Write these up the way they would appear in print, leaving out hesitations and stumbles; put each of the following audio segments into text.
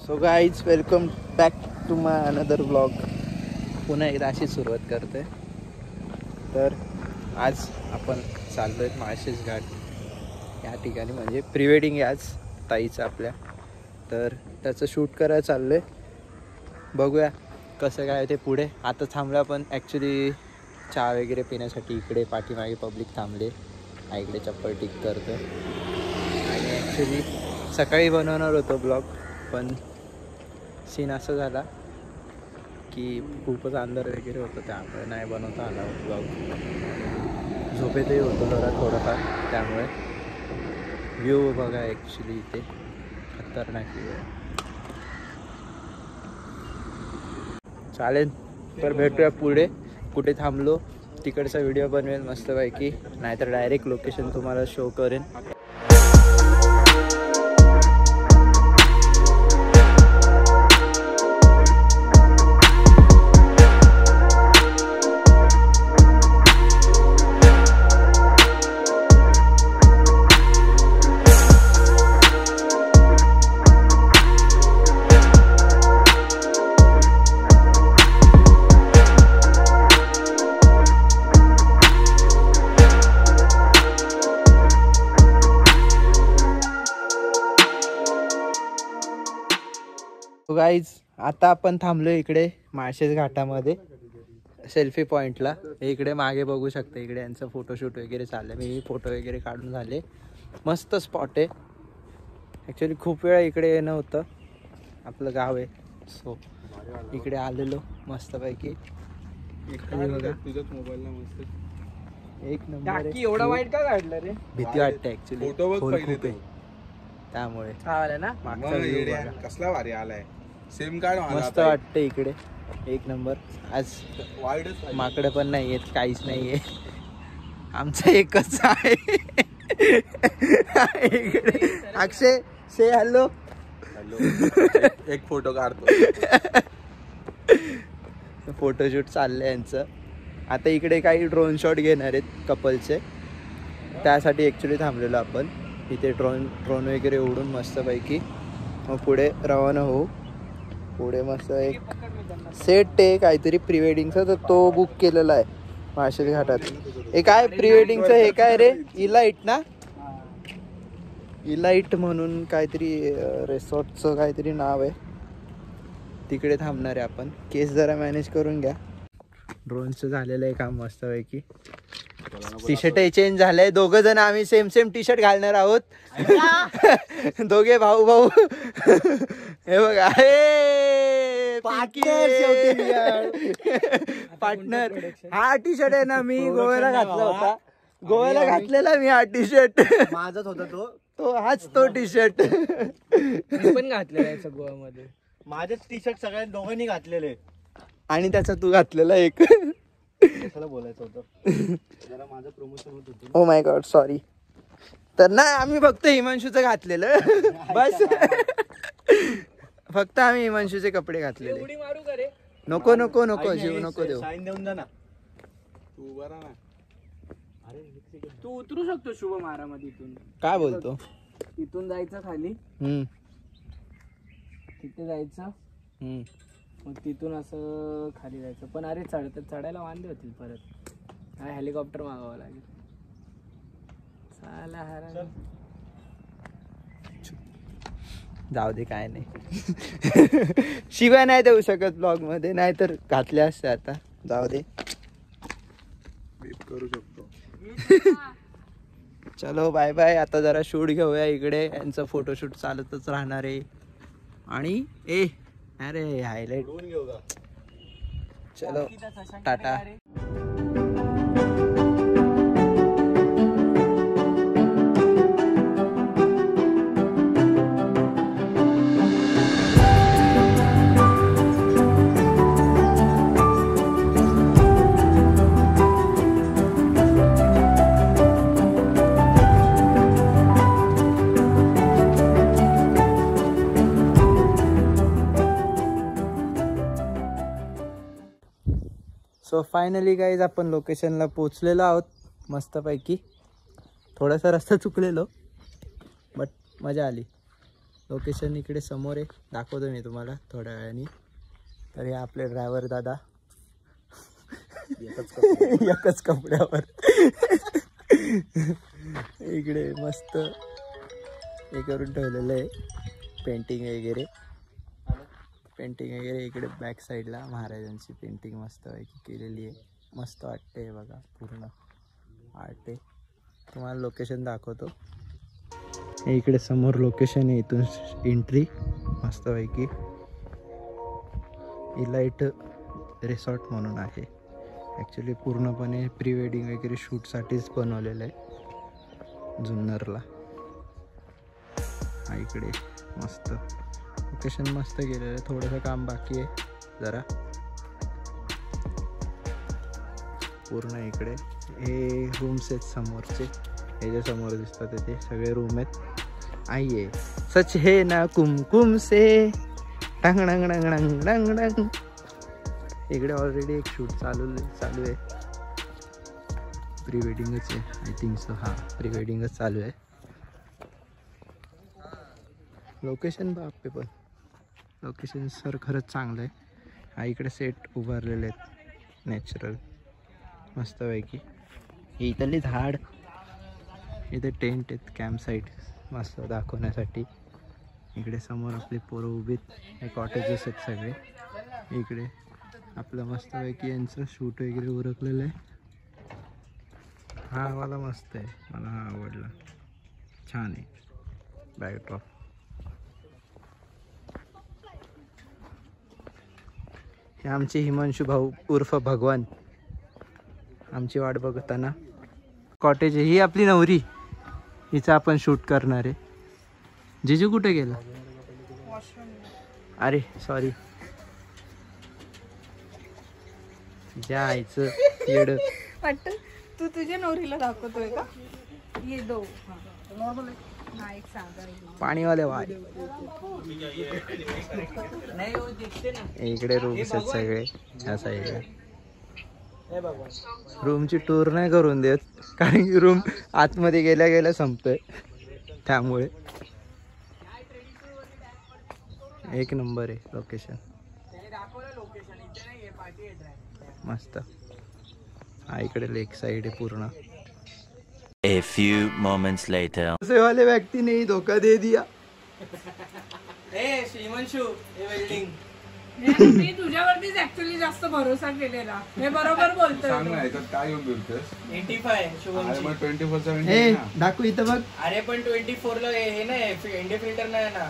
So guys welcome back to my another blog. पुन्हा एकदा अशी सुरुवात करते. तर आज आपण चाललो आहे माळशेज घाट या ठिकाणी, म्हणजे प्री वेडिंग आहे आज ताईचं आपल्या. तर त्याचं शूट करायला चाललो आहे. बघूया कसं काय ते पुढे. आता थांबलं आपण ॲक्च्युली चहा वगैरे पिण्यासाठी. इकडे पाठीमागे पब्लिक थांबले. इकडे चप्पल टिक करतो. आणि ॲक्च्युली सकाळी बनवणार होतो ब्लॉग, पण सीन असं झाला की खूपच अंधार वगैरे होतं, त्यामुळे नाही बनवता आला ब्लॉग. झोपेतही होतो जरा थोडंफार, त्यामुळे व्ह्यू बघा ॲक्च्युली इथे खतरनाक व्ह्यू आहे. चालेल, तर भेटूया पुढे. कुठे थांबलो तिकडचा व्हिडिओ बनवेल मस्तपैकी, नाहीतर डायरेक्ट लोकेशन तुम्हाला शो करेन. गाईज आता आपण थांबलो इकडे माळशेज घाटामध्ये सेल्फी पॉईंटला. इकडे मागे बघू शकता, इकडे यांचं फोटोशूट वगैरे चाललं. मी फोटो वगैरे काढून झाले. मस्त स्पॉट आहे ॲक्च्युली. खूप वेळा इकडे येणं होतं. आपलं गाव आहे, सो इकडे आलेलो मस्तपैकी. बघा एक नंबर. एवढा वाईट का काढलं रे? भीती वाटते ॲक्च्युली, खूप आहे त्यामुळे. कसला भारी आलाय. सेम कार्ड मस्त वाटतं इकडे, एक नंबर. आज माकडं पण नाही आहेत, काहीच नाही आहे. आमचं एकच आहे इकडे. अक्षय से हॅलो. एक फोटो काढतो. फोटोशूट चाललंय यांचं. आता इकडे काही ड्रोन शॉट घेणार आहेत कपलचे, त्यासाठी ॲक्च्युली थांबलेलो आपण इथे. ड्रोन वगैरे उडून मस्तपैकी मग पुढे रवाना होऊ. पुढे मस्त एक सेट आहे काहीतरी प्री वेडिंगचा, तर तो बुक केलेला आहे माळशेज घाटात. हे काय प्री वेडिंगचं, हे काय रे? इलाइट ना, इलाइट म्हणून काहीतरी रिसॉर्टचं काहीतरी नाव आहे. तिकडे थांबणार आहे आपण. केस जरा मॅनेज करून घ्या. ड्रोनचं झालेलं आहे काम मस्तपैकी. टी शर्ट चेंज झालंय. दोघं जण आम्ही सेम टी शर्ट घालणार आहोत. दोघे भाऊ. हे बघा, पार्टनर. हा टी शर्ट आहे ना, मी गोव्याला घातला होता. गोव्याला घातलेला मी हा टी शर्ट. माझाच होता तो हाच तो टी शर्ट. मी पण घातलेला आहे गोव्यामध्ये. माझेच टी शर्ट सगळ्या दोघांनी घातलेले, आणि त्याचा तू घातलेला एक. बोलायचं होतं जरा माझं प्रमोशन होत होतं. ओ माय गॉड, सॉरी. तर नाही, आम्ही फक्त हिमांशूचं घातलेलं बस. फक्त आम्ही हिमांशूचे कपडे घातलेले. उडी मारू का रे? नको जीव नको देऊ. साईन देऊन जा ना. तू बरा ना. तू उतरू शकतो शुभ मारामध्ये. इथून काय बोलतो? इथून जायचं खाली, तिथे जायचं, मग तिथून असं खाली जायचं. पण अरे चढायला वांदे होतील परत. हा हेलिकॉप्टर मागावं लागेल. चाला हरा. जाऊ दे, काय नाही. शिवाय नाही देऊ शकत ब्लॉग मध्ये, नाहीतर घातले असते. आता जाऊ दे, करू शकतो. चलो बाय बाय. आता जरा शूट घेऊया इकडे. यांचं फोटोशूट चालतच राहणार आहे. आणि अरे हायलाइट. चलो टाटा. सो फायनली गाईज आपण लोकेशनला पोचलेलो आहोत मस्तपैकी. थोडासा रस्ता चुकलेलो, बट मजा आली. लोकेशन इकडे समोर आहे, दाखवतो मी तुम्हाला थोड्या वेळाने. तर हे आपले ड्रायव्हर दादा एकच कपड्यावर इकडे मस्त हे करून ठेवलेलं आहे, पेंटिंग वगैरे इकडे बॅक साईडला महाराजांची पेंटिंग मस्त केलेली आहे. मस्त वाटते बघा, पूर्ण आर्ट आहे. तुम्हाला लोकेशन दाखवतो. हे इकडे समोर लोकेशन आहे, इथून एंट्री मस्तपैकी. इलाइट रिसॉर्ट म्हणून आहे. ॲक्च्युली पूर्णपणे प्री वेडिंग वगैरे शूटसाठीच बनवलेलं आहे जुन्नरला. हा इकडे मस्त लोकेशन मस्त केलेलं आहे. थोडंसं काम बाकी आहे जरा. पूर्ण इकडे हे रूम्स आहेत समोरचे, हे जे समोर दिसतात ते सगळे रूम आहेत. आइए सच है ना कुमकुम से टंग डंग डंग डंग डंग डंग. इकडे ऑलरेडी एक शूट चालू आहे. प्री वेडिंगच आहे आय थिंक सो. हां प्री वेडिंगच चालू आहे. लोकेशन बापे, पण लोकेशन सर खरंच चांगलं आहे. हा इकडे सेट उभारलेले आहेत नॅचरल मस्तपैकी. हे इथले झाड, इथे टेंट आहेत, कॅम्प साईट मस्त दाखवण्यासाठी. इकडे समोर आपली पोरं उभीत, हे कॉटेजेस आहेत सगळे. इकडे आपलं मस्तपैकी यांचं शूट वगैरे उरकलेलं आहे. हा मला मस्त आहे, मला हा आवडला, छान आहे बॅकड्रॉप. हे आमचे हिमांशू भाऊ उर्फ भगवान आमची वाट बघताना. कॉटेज आहे, ही आपली नवरी, हिचा आपण शूट करणार आहे. जिजू कुठे गेला? अरे सॉरी, जायचं येड वाटतं. तू तुझ्या नवरीला दाखवतोय का? ये दो नॉर्मल हा एक साधा पाणीवाले वाय. इकडे रूम्स आहेत सगळे ह्या साईडला. रूमची टूर नाही करून देत, कारण की रूम आतमध्ये गेल्या संपतोय, त्यामुळे. एक नंबर आहे लोकेशन, मस्त. हा इकडे लेक साइड आहे पूर्ण. A few moments later. से वाले व्यक्ति ने ही धोखा दे दिया. मी तुझ्यावरतीच ऍक्च्युअली जास्त भरोसा केलेला. हे बरोबर बोलतोय. काय येऊन बोलतोस? 85 ए दाखव इथं बघ. अरे पण 24 ला हे नाही, एनडी फिल्टर नाही ना.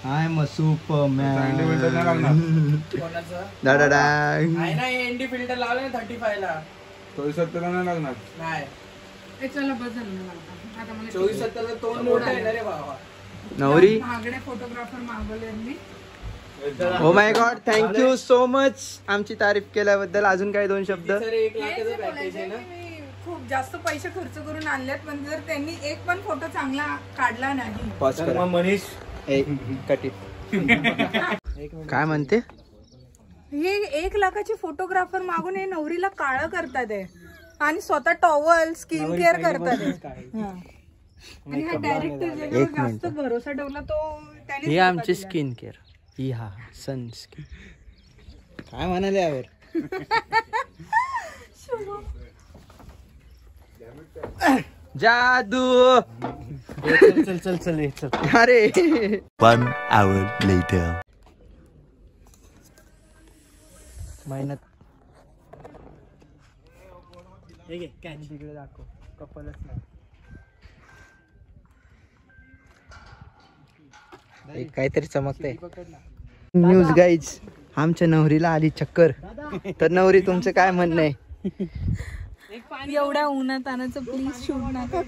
हाय मग सुपरमॅन कोणाचं दादा आहे ना, एनडी फिल्टर लावलं ना 35 ला. 74 नाही लागणार. नाही चला बस झालं मला. आता मला 24-70 ला तोंड मोठं आहे ना रे बाबा. नवरी. महागडे फोटोग्राफर मागवले मी. Oh my God, thank you so much आमची तारीफ केल्याबद्दल. अजून काही दोन शब्द? सर 1 लाखाचं पॅकेज आहे ना. मी खूप जास्त पैसे खर्च करून आणलेत, पण जर त्यांनी एक पण फोटो चांगला काढला नाही. पॉज करा मनीष. कट काय म्हणते? हे 1 लाखाचे फोटोग्राफर मागून हे नवरीला काळं करतात आहे आणि स्वतः टॉवल स्किन केअर करतात आहे. आणि हा डायरेक्टर एक मिनिट. जास्त भरोसा ठेवला तो त्याने. ही आमची स्किन केअर, ही हा सन स्किन. काय म्हणाले यावर? जादू. चल अरे 1 hour later. मेहनत. तिकडे दाखव, कपलच नाही. एक काहीतरी चमकतंय. न्यूज गाईज, आमच्या नवरीला आली चक्कर. तर नवरी तुमचं काय म्हणणं आहे? एवढ्या उन्हात आणायचं प्लीज शूट नका.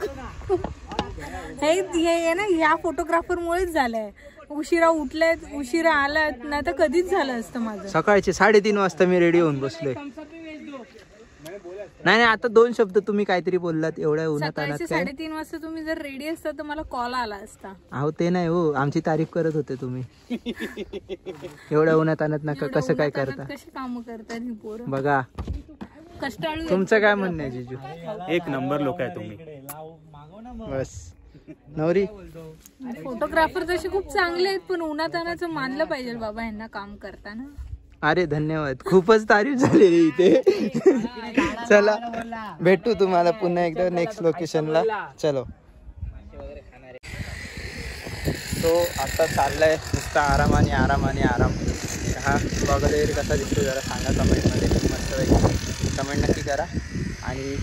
हे ना ह्या फोटोग्राफर मुळेच झालंय. उशिरा उठलेत, उशिरा आलात, नाही तर कधीच झालं असतं माझं. सकाळचे 3:30 वाजता मी रेडी होऊन बसलोय. नाही आता 2 शब्द तुम्ही काहीतरी बोललात एवढ्या उन्हात आणत. सकाळचे 3:30 वाजता तुम्ही जर रेडी असता तर मला कॉल आला असता. अहो ते नाही हो, आमची तारीफ करत होते तुम्ही. एवढ्या उन्हात आणत नका, कसं काय करता? कशी काम करतात ही पोरं, बघा. कष्टाळू. तुमचं काय म्हणणं आहे जिजू? 1 नंबर लोक आहे तुम्ही. बस नवरी फोटोग्राफर तसे खूप चांगले आहेत, पण उन्हातानाचं मानलं पाहिजे बाबा यांना काम करताना. अरे धन्यवाद, खूपच तारीफ झालेली इथे. चला भेटू तुम्हाला पुन्हा एकदा नेक्स्ट लोकेशनला. चलो. तो आता चाललाय नुसता आरामाने आरामाने आराम. हा ब्लॉग वगैरे कसा दिसतो जरा सांगा कमेंटमध्ये. मस्त कमेंट नक्की करा. आणि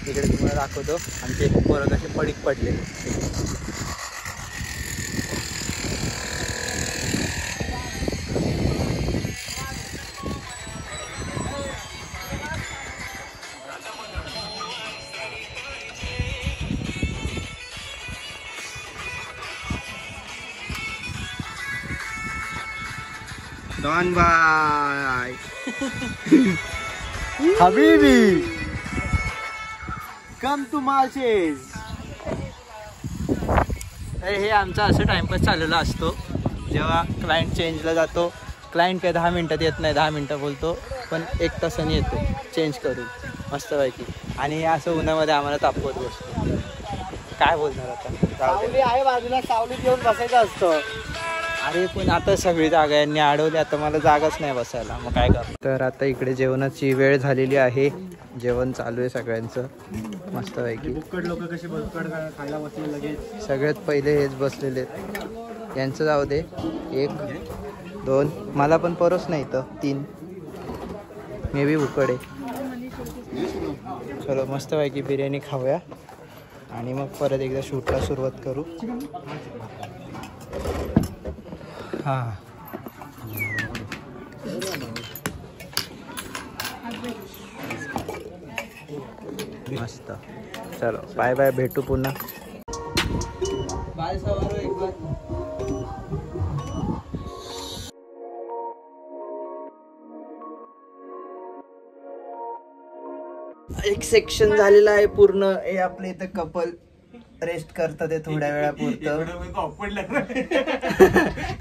इकडे तुम्हाला दाखवतो आमचे पोरं कसे पडीक पडले. डॉन बाय हबीबी कम टू मार्चेस. हे आमचा असं टाइमपास चाललेला असतो जेव्हा क्लायंट चेंजला जातो. क्लायंट काय 10 मिनटात येत नाही, 10 मिनटं बोलतो, पण 1 तासाने येतो चेंज करून मस्तपैकी. आणि असं उन्हामध्ये आम्हाला तापवत बसतो. काय बोलणार आता. सावली आहे बाजूला, सावलीत येऊन बसायचं असतं. अरे पण आता सगळी जागा यांनी अडवली, आता मला जागाच नाही बसायला, मग काय कर. तर आता इकडे जेवणाची वेळ झालेली आहे. जेवण चालू आहे सगळ्यांचं मस्तपैकी. बुक्कड लोक कशी बुक्कड खायला बसले लगेच. सगळ्यात पहिले हेच बसलेले आहेत. यांचं जाऊ दे. 1 2 मला पण परोस नाही तर 3 मे बी उकडे. चलो मस्तपैकी बिर्याणी खाऊया आणि मग परत एकदा शूटला सुरुवात करू. हां मस्त. चलो बाय बाय, भेटू पुन्हा. बाय सवारो एक बार. एक सेक्शन झालेला आहे पूर्ण. हे आपले इथं कपल रेस्ट करतात ते थोड्या वेळापुरतं.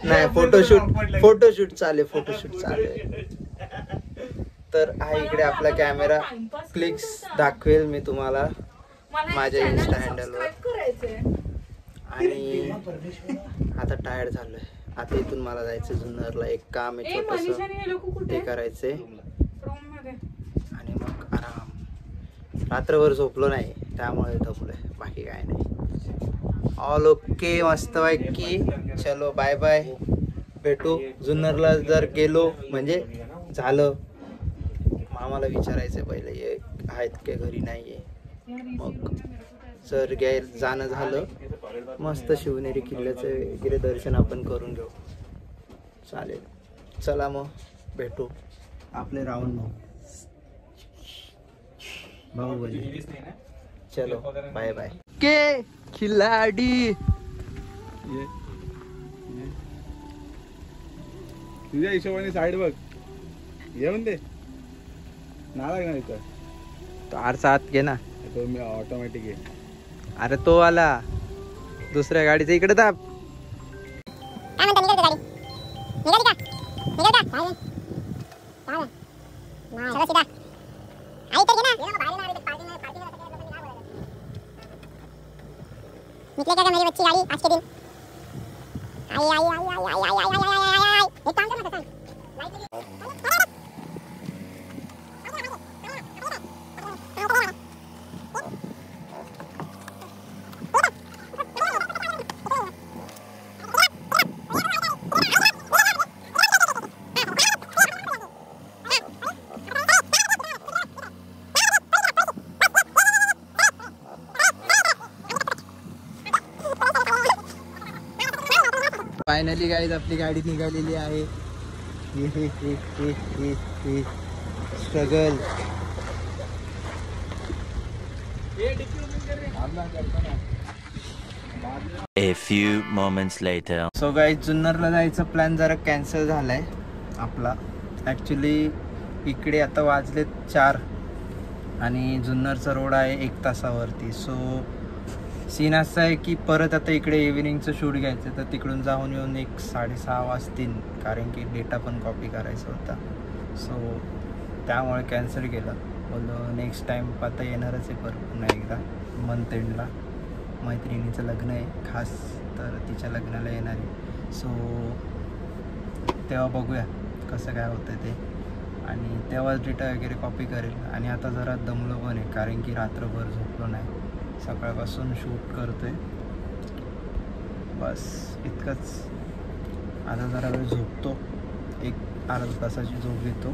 नाही फोटोशूट चालेल, फोटोशूट चालेल. तर हा इकडे आपला कॅमेरा क्लिक्स दाखवेल मी तुम्हाला माझ्या इन्स्टा हँडलवर. आणि आता टायर्ड झालोय. आता इथून मला जायचं जुन्नरला. एक काम आहे छोटंसं, ते करायचंय आणि मग आराम. रात्रभर झोपलो नाही त्यामुळे दमलोय, बाकी काय नाही. ऑल ओके मस्तपैकी. चलो बाय बाय, भेटू. जुन्नरला जर गेलो म्हणजे झालं. मामाला विचारायचं पहिले ये आहेत काय घरी, नाहीये. मग जर जाणं झालं मस्त शिवनेरी किल्ल्याचं वगैरे दर्शन आपण करून घेऊ. चालेल. चला मग भेटू आपले राऊंड बाहुबली. चलो बाय बाय. के खिलाडी तुझ्या हिशोबाने साईड बघ. येऊन दे ना लागणार इथं. तो आरसा आत घे ना. तो मी ऑटोमॅटिक आहे. अरे तो आला दुसऱ्या गाडीचा इकडे दाब. निकले क्या मेरी बच्ची गाड़ी आज के दिन. आई आई आई आई आई आई आई आई आई आई एक काम कर ना. फायनली गाईज आपली गाडी निघालेली आहे. Struggle. A few moments later. So guys जुन्नरला जायचा प्लॅन जरा कॅन्सल झालाय आपला. ॲक्च्युली इकडे आता वाजलेत 4 आणि जुन्नरचा रोड आहे 1 तासावरती. सो सीन असा आहे की परत आता इकडे इव्हिनिंगचं शूट घ्यायचं, तर तिकडून जाऊन येऊन 1-6:30 वाजतील, कारण की डेटा पण कॉपी करायचा होता. सो त्यामुळे कॅन्सल केलं. बोललो नेक्स्ट टाईम आता येणारच आहे परत पुन्हा एकदा मंथ एंडला. मैत्रिणीचं लग्न आहे खास, तर तिच्या लग्नाला येणार आहे. सो तेव्हा बघूया कसं काय होतं ते, आणि तेव्हाच डेटा वगैरे कॉपी करेल. आणि आता जरा दमलो पण आहे, कारण की रात्रभर झोपलो नाही, सकाळपासून शूट करतो आहे. बस इतकंच. आता जरा वेळ झोपतो, एक अर्धा तासाची झोप घेतो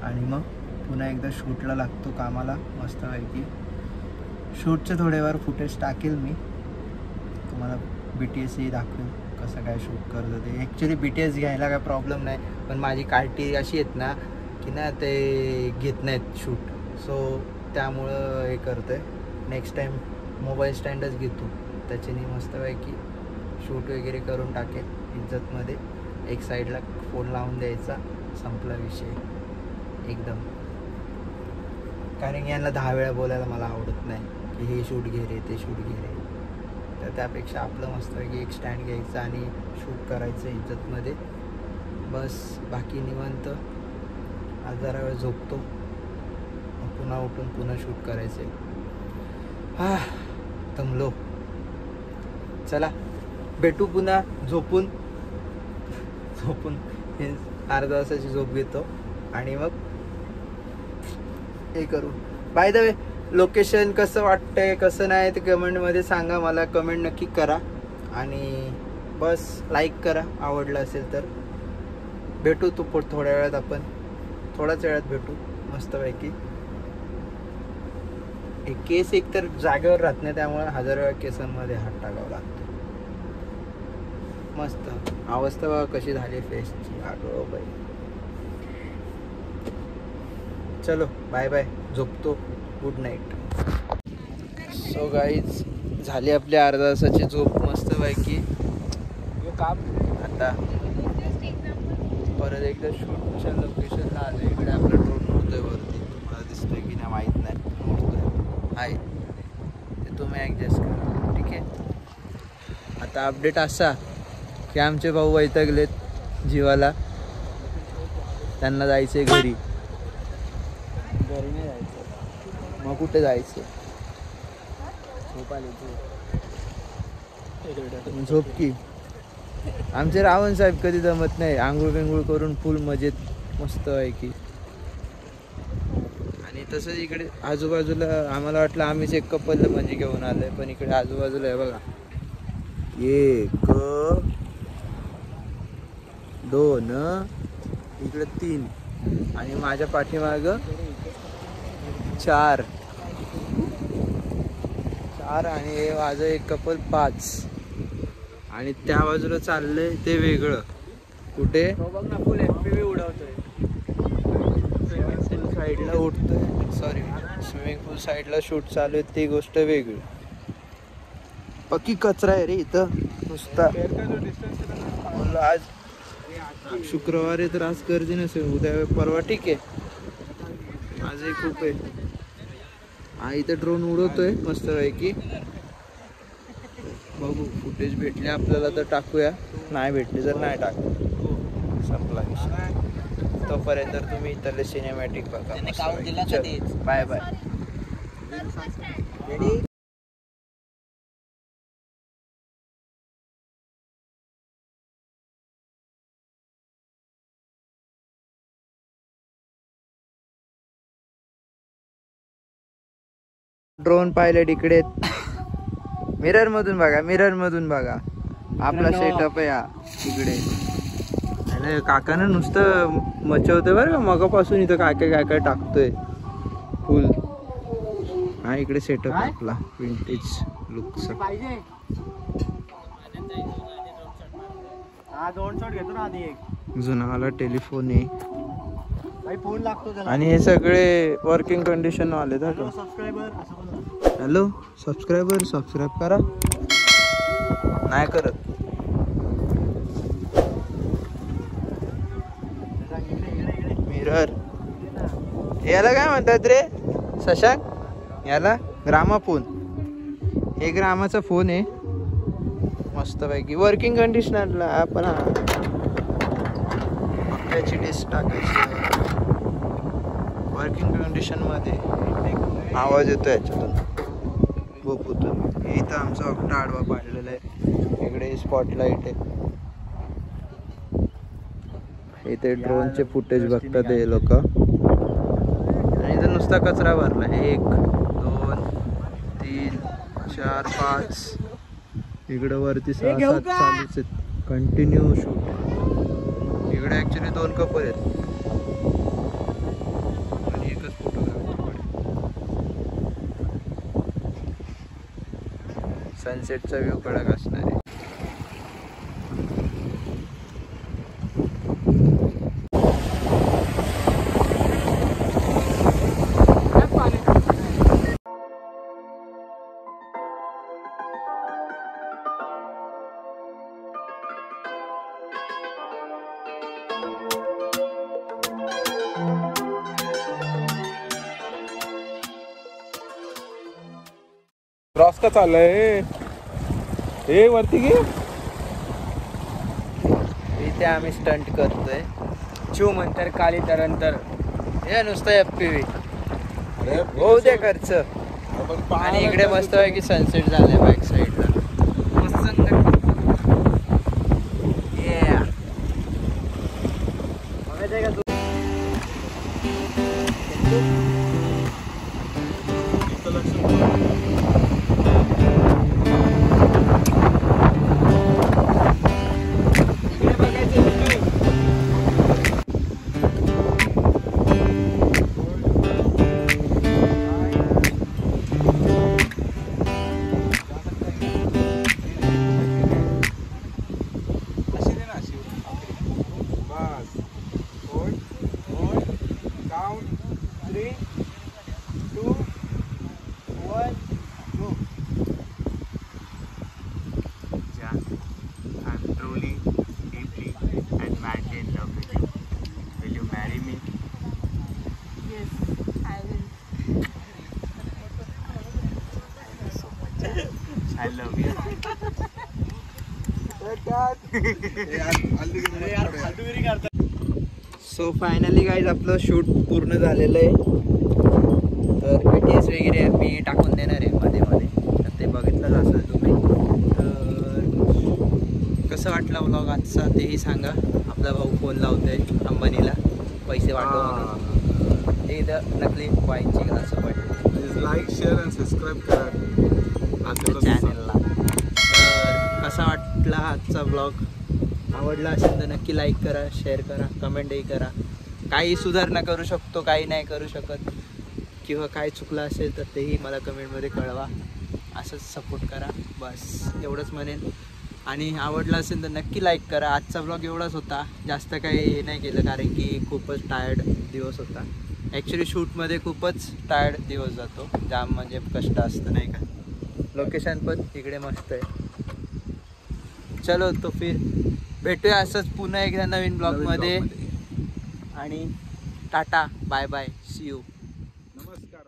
आणि मग पुन्हा एकदा शूटला लागतो कामाला मस्तपैकी. शूटचे थोडेफार फुटेज टाकेल मी तुम्हाला, BTSही दाखवेल कसं काय शूट करतो ते. ॲक्च्युली BTS घ्यायला काय प्रॉब्लेम नाही, पण माझी कार्टी अशी आहेत ना की ना ते घेत नाहीत शूट, सो त्यामुळं हे करतो आहे. नेक्स्ट टाईम मोबाईल स्टँडच घेतो, त्याच्याने मस्तपैकी शूट वगैरे करून टाकेल इज्जतमध्ये. एक साईडला फोन लावून द्यायचा, संपला विषय एकदम. कारण यांना 10 वेळा बोलायला मला आवडत नाही की हे शूट घे रे, ते शूट घे रे. तर त्यापेक्षा आपलं मस्तपैकी एक स्टँड घ्यायचं आणि शूट करायचं इज्जतमध्ये. बस बाकी निवांत. आज जरा वेळ झोपतो, पुन्हा उठून पुन्हा शूट करायचं आहे. दमलो. चला भेटू पुन्हा झोपून अर्धा तासाची झोप घेतो आणि मग हे करू. बाय द वे, लोकेशन कसं वाटतंय कसं नाही ते कमेंटमध्ये सांगा मला, कमेंट नक्की करा. आणि बस लाईक करा आवडलं असेल तर. भेटू तू थोड्या वेळात, आपण थोड्याच वेळात भेटू मस्तपैकी. केस एक तर जागेवर राहत नाही, त्यामुळे 1000 वेळा केसांमध्ये हात टाकावा लागतो. मस्त अवस्था बघा कशी झाली फेसची, आठवो बाई. चलो बाय बाय, झोपतो. Good night. सो गाईज झाली आपली अर्धा तासाची झोप मस्तपैकी. काम आता परत एकदा शूटच्या लोकेशनला आलो. इकडे आपला ड्रोन उडतोय वरती, मला दिसतोय की नाही माहीत नाही, उडतोय आहे ते तुम्ही ॲडजस्ट करा, ठीक आहे. आता अपडेट असा की आमचे भाऊ वैतागलेत जीवाला, त्यांना जायचे घरी. घरी नाही जायचं, मग कुठे जायचं? झोप आली तू. झोप की. आमचे रावण साहेब कधी जमत नाही, आंघोळ बिंघोळ करून फुल मजेत मस्त आहे की. आणि तसंच इकडे आजूबाजूला आम्हाला वाटलं आम्हीच एक कपल म्हणजे घेऊन आलोय, पण इकडे आजूबाजूला आहे बघा, 1 2 इकडे 3 आणि माझ्या पाठीमाग 4 आणि हे माझं एक कपल 5. आणि त्या बाजूला चाललंय ते वेगळं. कुठे बघ ना, फुल FPV उडवतोय. स्विमिंग पूल साईडला उठतोय, सॉरी स्विमिंग पूल साईडला शूट चालू आहे, ती गोष्ट वेगळी. पक्की कचरा आहे रे इथं नुसता. म्हणलं आज शुक्रवार आहे तर आज गर्दी नसेल, उद्या परवा ठीक आहे, आजही खूप आहे. हा इथं ड्रोन उडवतोय मस्त पैकी. बघू फुटेज भेटले आपल्याला तर टाकूया, नाही भेटले तर नाही टाकू, संपला विषय. तोपर्यंत तुम्ही इथले सिनेमॅटिक बघा. Bye bye. ड्रोन पायलट इकडे, मिरर मधून बघा आपला सेटअप आहे हा इकडे. आणि काकानं नुसतं मचवतोय बरं का, मगापासून इथं काय काय टाकतोय फुल. हा इकडे सेटअप आपला विंटेज लुकचा. हा 2 शॉट घेतो ना आधी, एक जुनावाला टेलिफोन आहे काही फोन लागतो त्याला. आणि हे सगळे वर्किंग कंडिशन वाले. सबस्क्रायबर हॅलो सबस्क्रायबर, सबस्क्राईब करा. नाही करत. मिरर याला काय म्हणतात रे शशांक? याला ग्रामाफोन. हे ग्रामाचा फोन आहे मस्तपैकी वर्किंग कंडिशनरला. आपण त्याची डिस्क टाकायची वर्किंग कंडिशन मध्ये. आवाज येतो याच्यातून बघू तुम्ही. इथं आमचा ऑक्टा आडवा पाडलेला आहे. इकडे स्पॉटलाईट आहे. इथे ड्रोनचे फुटेज बघतात हे लोक. आणि इथं नुसता कचरा भरला. 1 2 3 4 5 इकडं वरती 6 7 चालूच आहेत. Continue shoot. इकडे ऍक्च्युली 2 कपल आहेत आणि एकच फोटोग्राफर. सनसेटचा व्ह्यू कडक असणार आहे. क्रॉस का चाललंय हे वरती घे. इथे आम्ही स्टंट करतोय. चिव म्हणतर काली तरंतर. हे नुसतं FPV होऊ दे खर्च. आणि इकडे मस्त आहे की सनसेट झालाय बॅक साईडला. सो फायनली गाईज आपलं शूट पूर्ण झालेलं आहे. तर BTS वगैरे मी टाकून देणार आहे मध्ये मध्ये. तर ते बघितलंच असेल तुम्ही. तर कसं वाटलं व्लॉग आजचा तेही सांगा. आपला भाऊ फोन लावतोय अंबानीला पैसे वाटव म्हणून. ते इथं नकली वाईनची ग्लास वाटते. लाईक शेअर आणि सबस्क्राईब करा आपल्या चॅनलला. तर कसा वाटला आजचा ब्लॉग? आवडला असेल तर नक्की लाईक करा, शेअर करा, कमेंटही करा. काही सुधारणा करू शकतो, काही नाही करू शकत, किंवा काय चुकलं असेल तर तेही मला कमेंटमध्ये कळवा. असंच सपोर्ट करा, बस एवढंच म्हणेन. आणि आवडला असेल तर नक्की लाईक करा. आजचा ब्लॉग एवढाच होता. जास्त काही हे नाही केलं कारण की खूपच टायर्ड दिवस होता. ॲक्च्युली शूटमध्ये खूपच टायर्ड दिवस जातो. जाम म्हणजे कष्ट असतं नाही का. लोकेशन पण इकडे मस्त आहे. चलो तो फिर भेटूया असंच पुन्हा एकदा नवीन ब्लॉगमध्ये. आणि tata bye bye see you. नमस्कार.